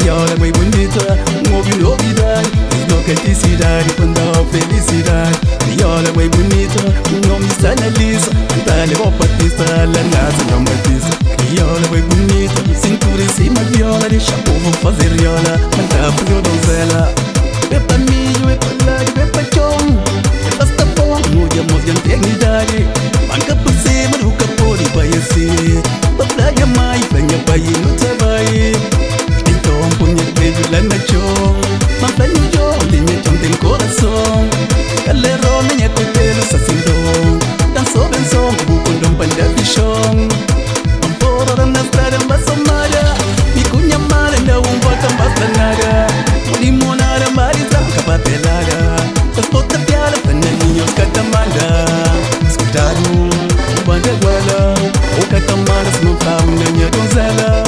Viola bem bonita, ouve novidade, deslocasticidade quando há felicidade. Viola bem bonita, não me sai na lista, andale vou pra pista, lá nada não batista. Viola bem bonita, cintura em cima viola, deixa o povo fazer viola, manda frio donzela. Vem pra mim, vem pra lá, vem pra chão, basta bom, muda música em dignidade, manca por cima do capô de vai assim. Pra praia mais, venha pra ir no trabalho. Punha beijo lá na chão, mas pra no chão, tem coração. Galera, minha pepela, sacindão. Dançou bem som, buco de panda bichão. Fora na estrada, mas malha. Me cunha mara, não volta mais pra nada. Limonada, marisa, capatelada. Transporta piada, panelinhos, catamanda. Escutado, banda guala. O catamanda, se não tá na minha donzela.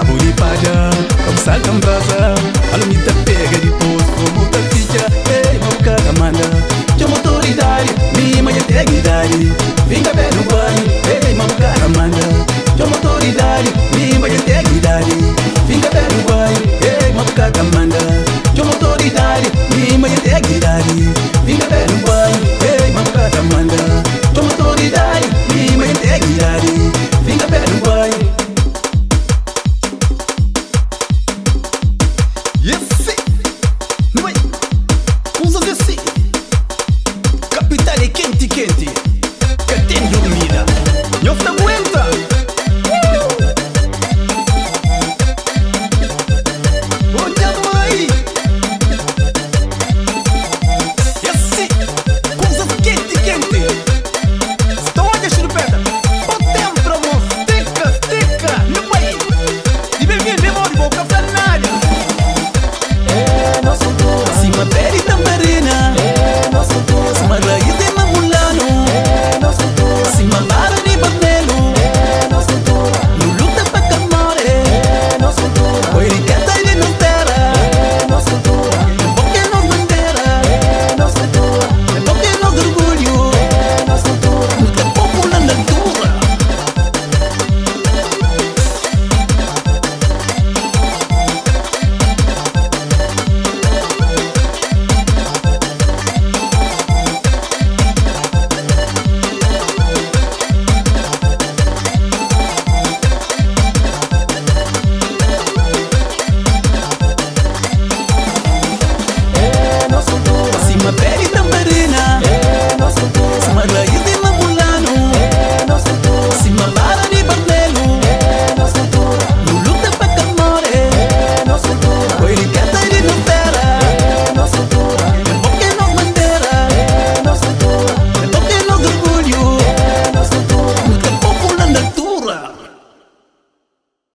Abulipada, como salta em brasa. Alumita pega depois, como tá ficha. Ei, meu catamanda. Chama autoridade, mima e dignidade. Vinga bem no banho, ei, meu catamanda. Chama autoridade.